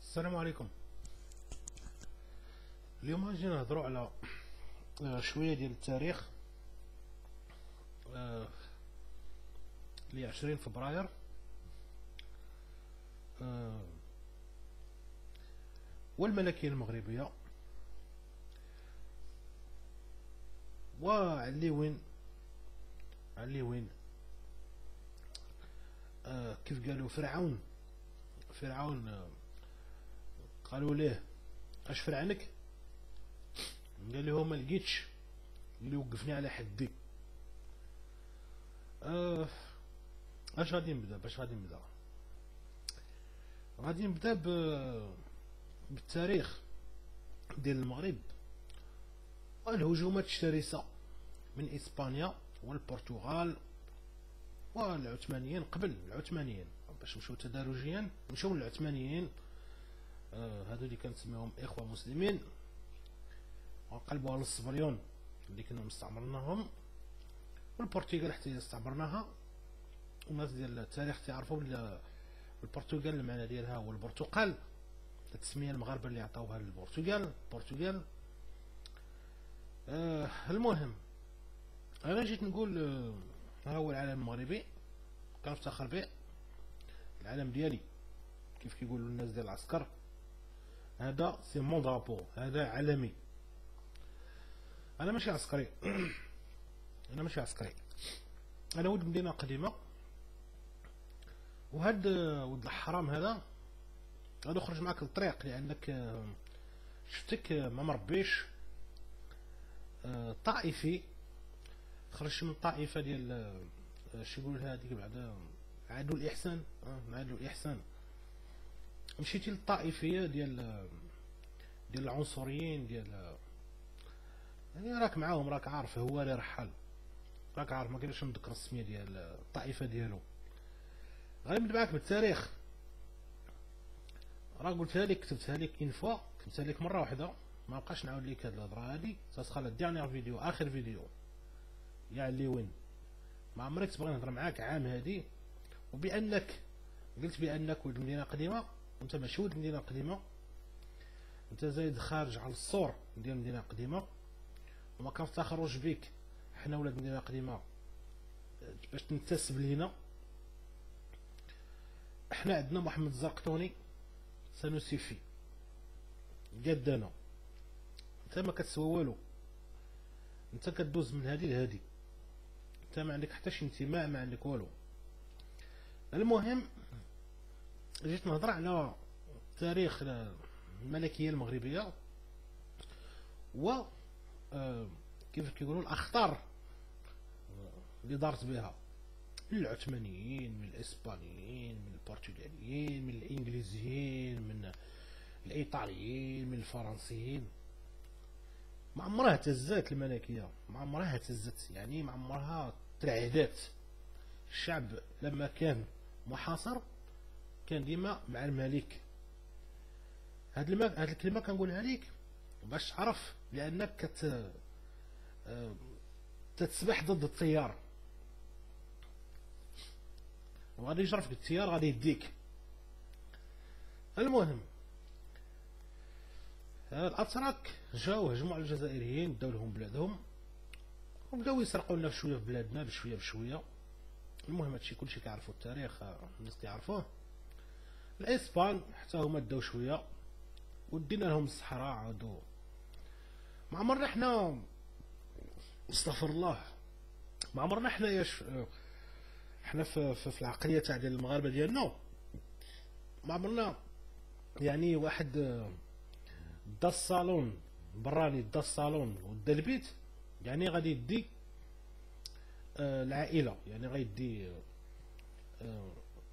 السلام عليكم. اليوم غنجي نهضروا على شويه ديال التاريخ ل 20 فبراير. والملكيه المغربيه وعلي وين كيف قالوا فرعون قالوا ليه اش فرعنك، قال لهم ما لقيتش اللي وقفني على حدي. اش غادي نبدا؟ غادي نبدا بالتاريخ ديال المغرب والهجومات الشرسة من اسبانيا والبرتغال والعثمانيين. قبل العثمانيين باش نمشيو تدرجيا، نمشيو للعثمانيين. هادو اللي كنسميهم اخوه مسلمين، وقلبوها للصبريون اللي كنا مستعمرناهم، والبرتغال حتى هي استعمرناها. والناس ديال التاريخ تعرفوا البرتغال المعنى ديالها هو البرتقال، التسميه المغاربه اللي عطاوها للبرتغال. المهم انا جيت نقول ها هو العالم المغربي كنفتخر به، العالم ديالي كيف كيقولوا الناس ديال العسكر، هذا سي مون درابو، هذا علمي. انا ماشي عسكري انا ولد مدينه قديمه. وهاد ولد الحرام هذا غادي يخرج معاك للطريق، لانك شفتك ما مربيش طائفي، خرجت من الطائفه ديال شي يقول هذيك بعدا عدو الاحسان، مشيتي للطائفيه ديال العنصريين ديال، يعني راك معاهم، راك عارف هو اللي رحل، راك عارف ما كاينش نذكر السميه ديال الطائفه ديالو. غادي نبدا معاك بالتاريخ. راه قلتها لك، كتبتها لك انفوا، كتبتها لك مره واحده، ما بقاش نعاود لك هاد الهضره هادي. تسخى الديرنيير فيديو، اخر فيديو يا علي وين. ما عمرك تبغي نهضر معاك عام هادي، وبانك قلت بانك ولد مدينه قديمه، وانت ماشي ولد مدينه قديمه، انت زايد خارج على السور ديال مدينه قديمه، وما كنفتخروش بيك حنا ولاد مدينه قديمه باش تنتسب لينا. احنا عندنا محمد الزرقطوني سانوسيفي قدنا، انت ما كتسوى والو، انت كدوز من هادي لهادي، انت ما عندك حتى شي انتماء، ما عندك والو. المهم جيت نهضر على تاريخ الملكيه المغربيه و كيف كيقولوا الاخطار اللي دارت بها من العثمانيين، من الاسبانيين، من البرتغاليين، من الانجليزيين، من الايطاليين، من الفرنسيين. ما عمرها اهتزت الملكيه، ما عمرها اهتزت، يعني ما عمرها ترعدات. الشعب لما كان محاصر كان ديما مع الملك. هاد الكلمه كنقولها لك باش تعرف، لانك تتسبح ضد التيار، وغادي يجرفك التيار غادي يديك. المهم الاتراك جاو هجموا على الجزائريين، داو لهم بلادهم، وبداو يسرقوا لنا شويه في بلادنا بشويه. المهم هادشي كلشي كيعرفوا التاريخ، الناس كيعرفوه. الاسبان حتى هما داو شويه ودينا لهم الصحراء، عادوا. ما عمرنا حنا، استغفر الله، ما عمرنا حنا حنا في العقليه تاع ديال المغاربه ديالنا، ما عمرنا يعني واحد دا الصالون براني، دا الصالون ودا البيت، يعني غادي يدي العائله، يعني غيدي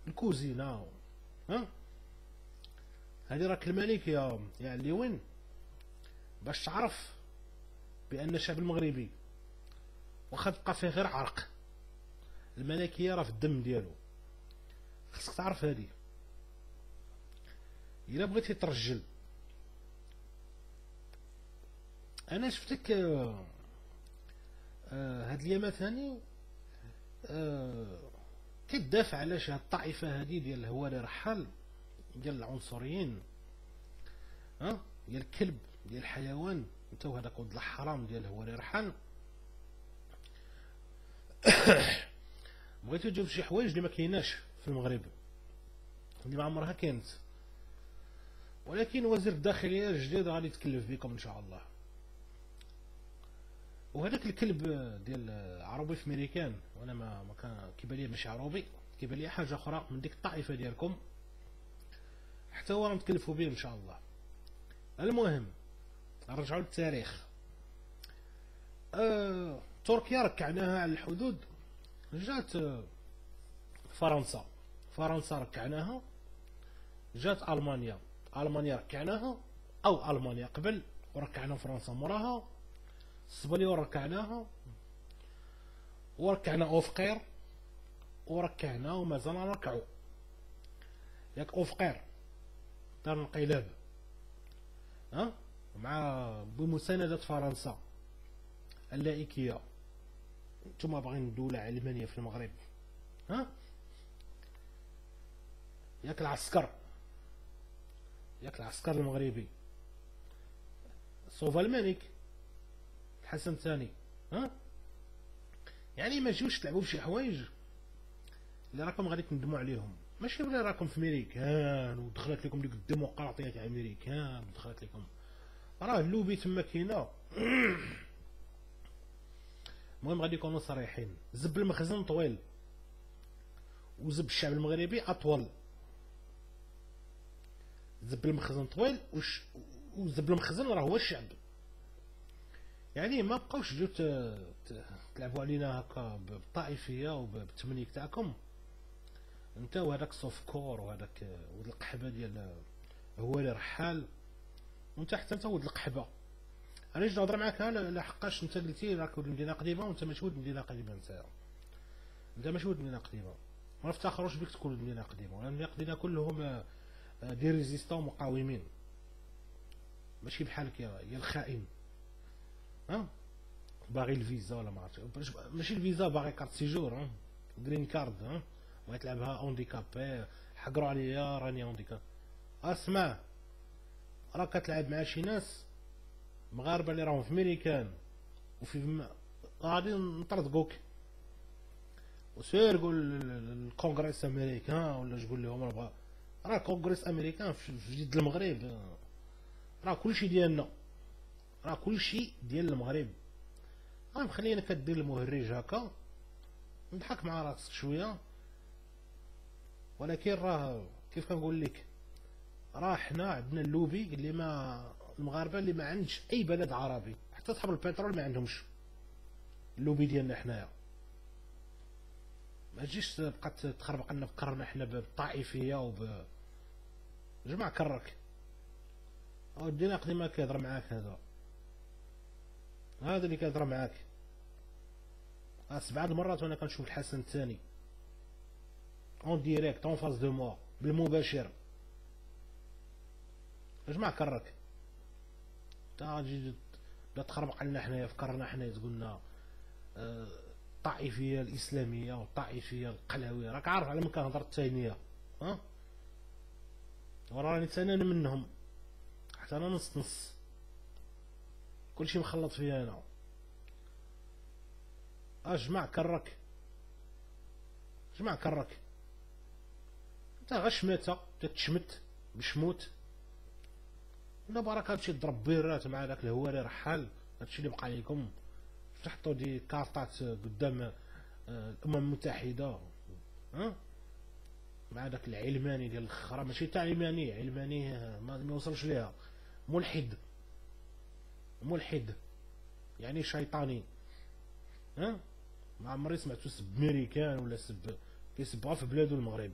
الكوزينه. ها هذه راك الملك يا علي وين، باش تعرف بان الشعب المغربي واخا تبقى فيه غير عرق، الملكيه راه في الدم ديالو. خصك تعرف هذه. الا بغيتي ترجل، انا شفتك هاد اليامات ثاني كتدافع على هاد الطائفه هذه ديال الهواري رحال، ديال العنصريين. ديال الكلب ديال الحيوان، انت وهذاك ولد الحرام ديال هو اللي رحل. بغيتو تجيب شي حوايج اللي ما كايناش في المغرب، اللي ما عمرها كانت، ولكن وزير الداخليه الجديد غادي يتكلف بكم ان شاء الله. وهذاك الكلب ديال عربي في ميريكان، وانا ما كان كيبان لي ماشي عربي، كيبان لي حاجه اخرى من ديك الطائفه ديالكم، حتى هو نتكلفوا به ان شاء الله. المهم نرجعوا للتاريخ. تركيا ركعناها على الحدود، جات فرنسا ركعناها، جات المانيا ركعناها، او المانيا قبل وركعنا فرنسا موراها، الصبليه وركعناها، وركعنا اوفقير وركعنا ومازال نركعو. ياك اوفقير دار انقلاب مع بمساندة فرنسا اللائكية، نتوما باغيين دولة علمانية في المغرب. ياك العسكر المغربي صوفا الملك الحسن الثاني. يعني ما تجيوش تلعبوا بشي حوايج اللي راكم غادي تندموا عليهم، ماشي بلي راكم في ميريكان ودخلت لكم ديك الديمقراطيه تاع ميريكان ودخلت لكم، راه اللوبي تما كاينه. المهم غادي نكونوا صريحين، زب المخزن طويل وزب الشعب المغربي اطول. زب المخزن طويل وزب المخزن راه هو الشعب. يعني ما بقاوش تجيو تلعبوا علينا هكا بالطائفيه وبالتمنيك تاعكم، انت وهذاك صوفكور وهذاك ولد القحبه ديال هو اللي رحال، وانت حتى انت ولد القحبه. انا جيت نهضر معاك لحقاش انت قلتي راك ولد مدينه قديمه، وانت ماشي ولد مدينه قديمه. انت ماشي ولد مدينه قديمه، ما نفتخروش بك تكون ولد مدينه قديمه، لان المدينه القديمه كلهم دي ريزيستون مقاومين، ماشي بحالك يا الخائن باغي الفيزا ولا ما عرفتش، ماشي الفيزا، باغي كارت سيجور جرين كارد، بغيت تلعبها اونديكابي، حقروا عليا راني اونديكاب. اسمع، راك كتلعب مع شي ناس مغاربه اللي راهم في ميريكان وفي غادي نطردقوك، وسير قول الكونغرس امريكان ولا تقول لهم راه الكونغرس امريكان في جد المغرب، راه كلشي ديالنا، راه كلشي ديال المغرب. مخلينا كدير المهرج هكا نضحك مع راسك شويه، ولكن راه كيف كنقول لك، راه حنا عندنا اللوبي اللي ما المغاربه اللي ما عندش اي بلد عربي، حتى صحاب البترول ما عندهمش اللوبي ديالنا حنايا. ما تجيش تبقى تخربق لنا بقرنا حنا بالطائفيه جمع كرك. ودينا قديما كيهضر معاك هذا اللي كيهضر معاك 7 المرات وانا كنشوف الحسن الثاني اون ديريكت اون فاس دو موا بالمباشر. جمع كرك تا تجي تخربق علينا حنايا فكرنا حنايا تقولنا الطائفيه الاسلاميه والطائفيه القلاويه. راك عارف على من كنهضر التانيه وراني تاني منهم، حتى انا نص كلشي مخلط فيا انا. جمع كرك انت غا شماته تتشمت بشموت، ولا بركه تمشي تضرب بيرات مع داك الهواري رحال. هادشي اللي بقى لكم، تحطوا دي كارطات قدام الامم المتحده مع داك العلماني ديال الخرا، ماشي تاع علماني ما يوصلش ليها، ملحد يعني شيطاني. ما عمري سمعتو سب ميريكان ولا سب كيسبها في بلادو المغرب،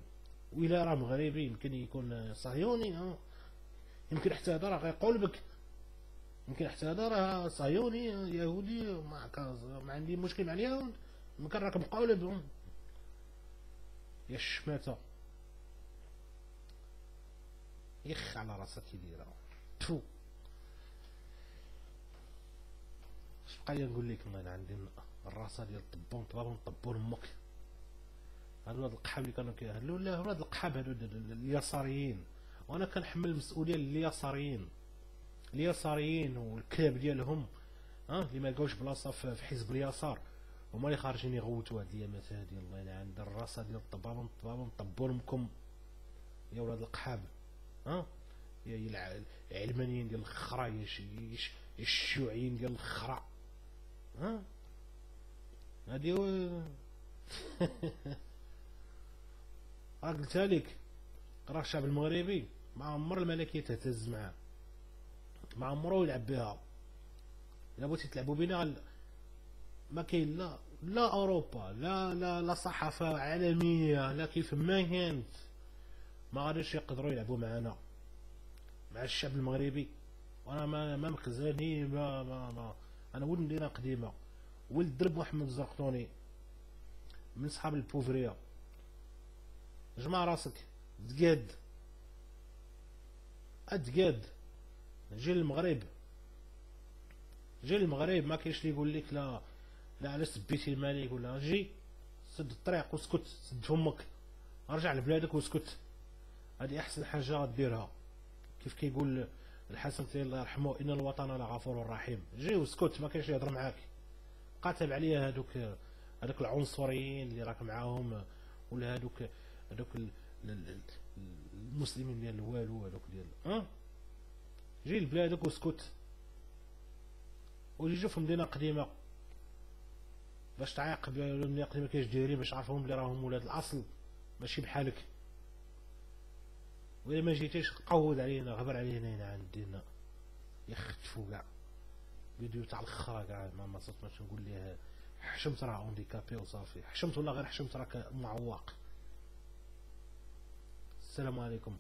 وإلا راه مغربي يمكن يكون صهيوني، يمكن حتى هذا راه غيقول بك، يمكن حتى هذا راه صهيوني يهودي، ما عندي مشكل مع اليهود، يمكن راك مقولب يا الشماته. يخ على راسك كي دايره تفو. اش بقى لي نقول لك، انا عندي الراسه ديال الطبون طبابون طبون امك. هاد ولاد القحاب اللي كانوا كيهلوا، لا ولاد القحاب هادو اليساريين، وانا كنحمل المسؤوليه لليساريين. اليساريين والكلاب ديالهم اللي ما لقاوش بلاصه في حزب اليسار، هما اللي خارجين يغوتوا هاد اليامات هادي. الله يلعن الراسه ديال الطبابه نطبوا لكم يا ولاد القحاب. يا العلمانيين ديال الخرا، يا الشيوعيين ديال الخرا. هادي قلتها لك، راه الشعب المغربي ما عمر الملكيه تهتز معاه، ما عمرو يلعب بها. الا بغيتي تلعبوا بينا ما كاين لا اوروبا، لا صحافه عالميه، لا كيف ما كانت ما غاديش يقدروا يلعبوا معنا، مع الشعب المغربي. وانا ما مخزاني انا ولد مدينه قديمه، ولد درب محمد الزرقطوني من صحاب البوفريه. جمع راسك، تقاد جي المغرب ما كاينش اللي يقول لك لا علاش سبيتي الملك ولا. جي سد الطريق واسكت، سد فمك، ارجع لبلادك واسكت. هذه احسن حاجه غديرها. كيف كيقول الحسن الله يرحمه، ان الوطن لغفور رحيم. جي واسكت، ما كاينش يهضر معاك. قاتل عليا هذوك العنصريين اللي راك معاهم، ولا هذوك المسلمين ديال والو، هذوك ديال جي لبلادك واسكت، وجي في مدينه قديمه باش تعاقب المدينه قديمه كيفاش دايرين، باش عرفهم بلي راهم ولاد الاصل ماشي بحالك. وإلا ما جيتيش قود علينا، غبر علينا هنا عند ديالنا، يختفوا كاع فيديو تاع الخرا كاع. ما صرت باش نقول ليه حشمت راه اونديكابي وصافي. حشمت ولا غير حشمت راك معوق. السلام عليكم.